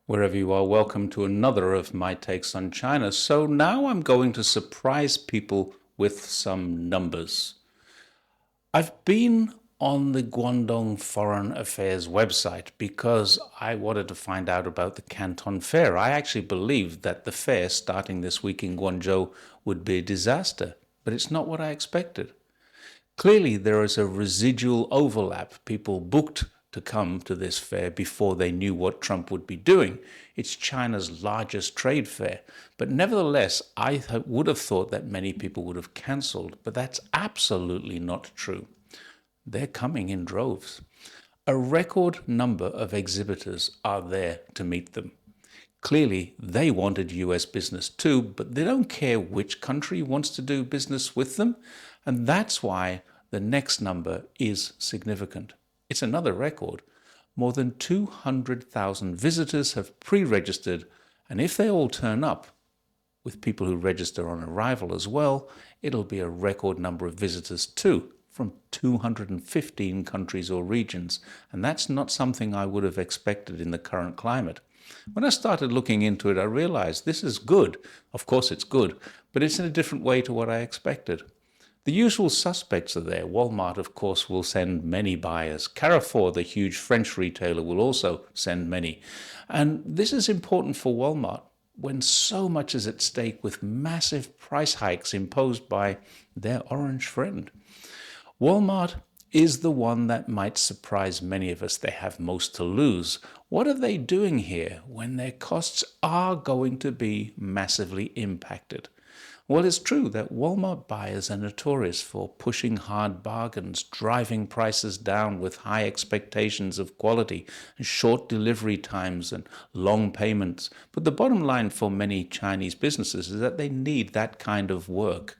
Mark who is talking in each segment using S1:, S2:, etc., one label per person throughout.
S1: Wherever you are, welcome to another of my takes on China. So now I'm going to surprise people with some numbers. I've been on the Guangdong Foreign Affairs website because I wanted to find out about the Canton Fair. I actually believed that the fair starting this week in Guangzhou would be a disaster, but it's not what I expected. Clearly, there is a residual overlap. People booked to come to this fair before they knew what Trump would be doing. It's China's largest trade fair. But nevertheless, I would have thought that many people would have cancelled, but that's absolutely not true. They're coming in droves. A record number of exhibitors are there to meet them. Clearly, they wanted US business too, but they don't care which country wants to do business with them. And that's why the next number is significant. It's another record. More than 200,000 visitors have pre-registered, and if they all turn up, with people who register on arrival as well, it'll be a record number of visitors too, from 215 countries or regions. And that's not something I would have expected in the current climate. When I started looking into it, I realized this is good. Of course it's good, but it's in a different way to what I expected. The usual suspects are there. Walmart, of course, will send many buyers. Carrefour, the huge French retailer, will also send many. And this is important for Walmart when so much is at stake with massive price hikes imposed by their orange friend. Walmart is the one that might surprise many of us. They have most to lose. What are they doing here when their costs are going to be massively impacted? Well, it's true that Walmart buyers are notorious for pushing hard bargains, driving prices down with high expectations of quality, and short delivery times and long payments. But the bottom line for many Chinese businesses is that they need that kind of work.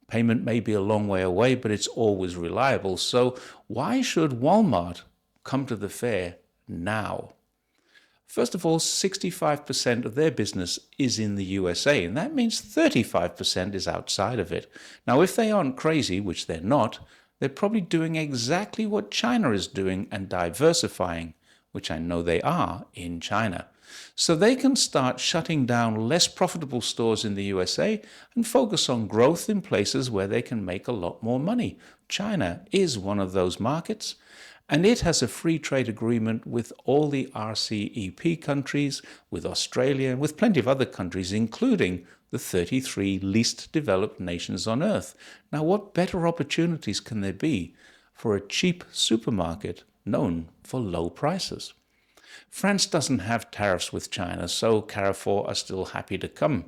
S1: Payment may be a long way away, but it's always reliable. So why should Walmart come to the fair now? First of all, 65% of their business is in the USA, and that means 35% is outside of it. Now, if they aren't crazy, which they're not, they're probably doing exactly what China is doing and diversifying, which I know they are in China. So they can start shutting down less profitable stores in the USA and focus on growth in places where they can make a lot more money. China is one of those markets. And it has a free trade agreement with all the RCEP countries, with Australia, and with plenty of other countries, including the 33 least developed nations on Earth. Now, what better opportunities can there be for a cheap supermarket known for low prices? France doesn't have tariffs with China, so Carrefour are still happy to come.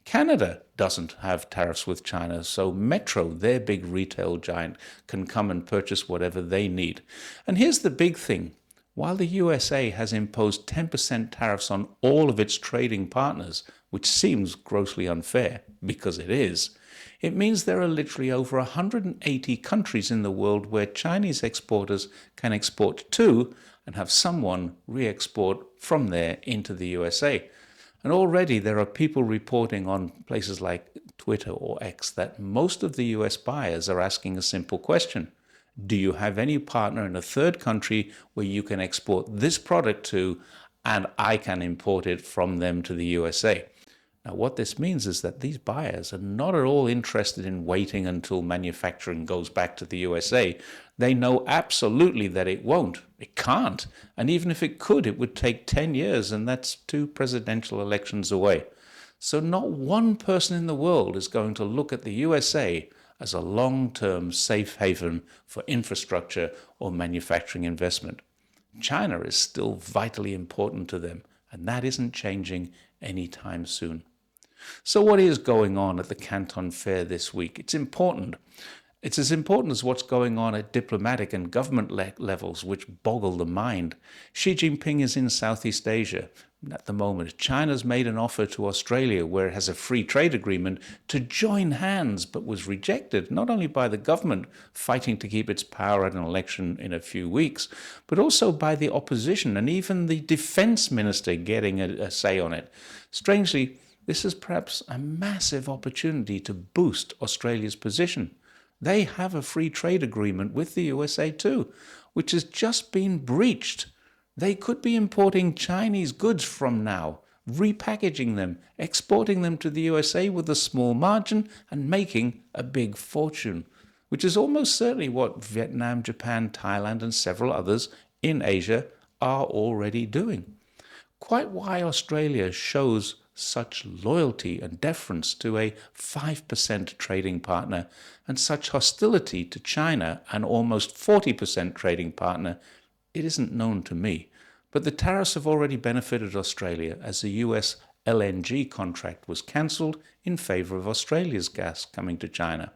S1: Canada doesn't have tariffs with China, so Metro, their big retail giant, can come and purchase whatever they need. And here's the big thing. While the USA has imposed 10% tariffs on all of its trading partners, which seems grossly unfair, because it is, it means there are literally over 180 countries in the world where Chinese exporters can export to and have someone re-export from there into the USA. And already there are people reporting on places like Twitter or X that most of the US buyers are asking a simple question. Do you have any partner in a third country where you can export this product to and I can import it from them to the USA? Now, what this means is that these buyers are not at all interested in waiting until manufacturing goes back to the USA. They know absolutely that it won't. It can't. And even if it could, it would take 10 years, and that's 2 presidential elections away. So not one person in the world is going to look at the USA as a long-term safe haven for infrastructure or manufacturing investment. China is still vitally important to them, and that isn't changing anytime soon. So what is going on at the Canton Fair this week? It's important. It's as important as what's going on at diplomatic and government levels, which boggle the mind. Xi Jinping is in Southeast Asia at the moment. China's made an offer to Australia, where it has a free trade agreement, to join hands, but was rejected, not only by the government fighting to keep its power at an election in a few weeks, but also by the opposition and even the defense minister getting a say on it. Strangely, this is perhaps a massive opportunity to boost Australia's position. They have a free trade agreement with the USA too, which has just been breached. They could be importing Chinese goods from now, repackaging them, exporting them to the USA with a small margin and making a big fortune, which is almost certainly what Vietnam, Japan, Thailand, and several others in Asia are already doing. Quite why Australia shows such loyalty and deference to a 5% trading partner and such hostility to China, an almost 40% trading partner, it isn't known to me. But the tariffs have already benefited Australia as the US LNG contract was cancelled in favour of Australia's gas coming to China.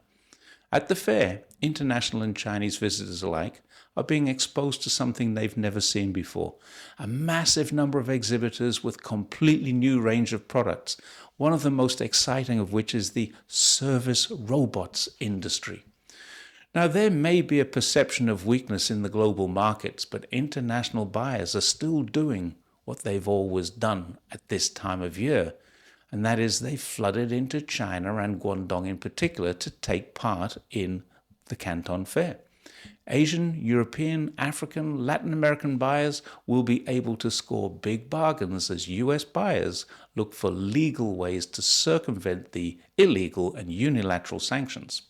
S1: At the fair, international and Chinese visitors alike are being exposed to something they've never seen before. A massive number of exhibitors with completely new range of products, one of the most exciting of which is the service robots industry. Now, there may be a perception of weakness in the global markets, but international buyers are still doing what they've always done at this time of year, and that is they flooded into China and Guangdong in particular to take part in the Canton Fair. Asian, European, African, Latin American buyers will be able to score big bargains as US buyers look for legal ways to circumvent the illegal and unilateral sanctions.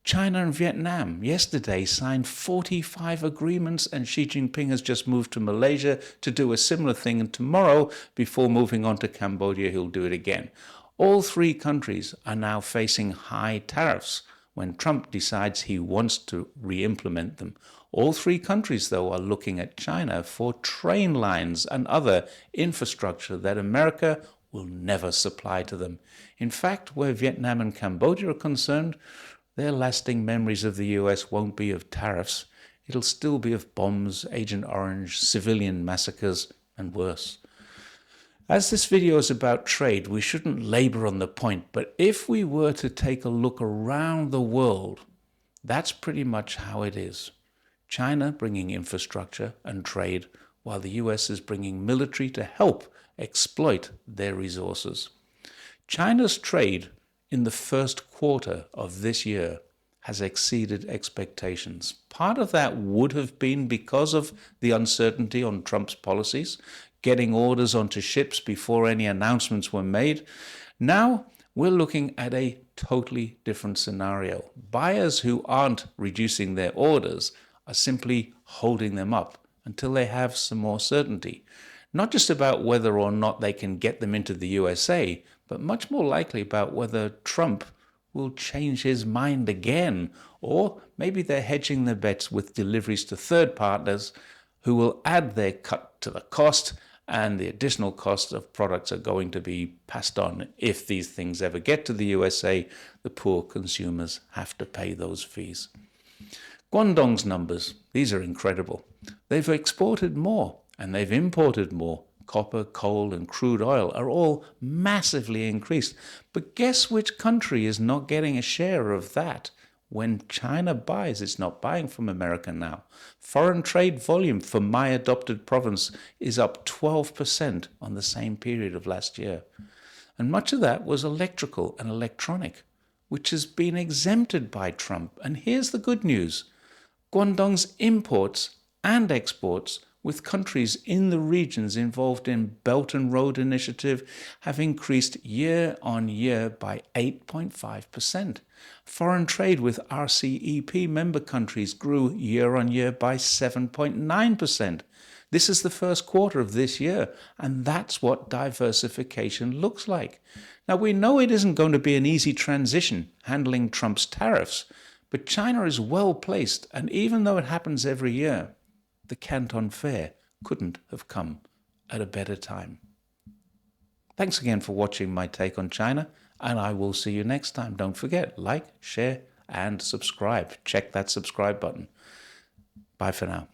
S1: China and Vietnam yesterday signed 45 agreements, and Xi Jinping has just moved to Malaysia to do a similar thing, and tomorrow, before moving on to Cambodia, he'll do it again. All three countries are now facing high tariffs when Trump decides he wants to re-implement them. All three countries, though, are looking at China for train lines and other infrastructure that America will never supply to them. In fact, where Vietnam and Cambodia are concerned, their lasting memories of the US won't be of tariffs. It'll still be of bombs, Agent Orange, civilian massacres, and worse. As this video is about trade, we shouldn't labor on the point, but if we were to take a look around the world, that's pretty much how it is. China bringing infrastructure and trade, while the US is bringing military to help exploit their resources. China's trade in the first quarter of this year has exceeded expectations. Part of that would have been because of the uncertainty on Trump's policies, getting orders onto ships before any announcements were made. Now we're looking at a totally different scenario. Buyers who aren't reducing their orders are simply holding them up until they have some more certainty. Not just about whether or not they can get them into the USA, but much more likely about whether Trump will change his mind again, or maybe they're hedging their bets with deliveries to third partners who will add their cut to the cost, and the additional cost of products are going to be passed on. If these things ever get to the USA, the poor consumers have to pay those fees. Guangdong's numbers, these are incredible. They've exported more and they've imported more. Copper, coal, and crude oil are all massively increased. But guess which country is not getting a share of that? When China buys, it's not buying from America now. Foreign trade volume for my adopted province is up 12% on the same period of last year. And much of that was electrical and electronic, which has been exempted by Trump. And here's the good news. Guangdong's imports and exports with countries in the regions involved in Belt and Road Initiative have increased year on year by 8.5%. Foreign trade with RCEP member countries grew year on year by 7.9%. This is the first quarter of this year, and that's what diversification looks like. Now, we know it isn't going to be an easy transition handling Trump's tariffs, but China is well placed, and even though it happens every year, the Canton Fair couldn't have come at a better time. Thanks again for watching my take on China, and I will see you next time. Don't forget, like, share, and subscribe. Check that subscribe button. Bye for now.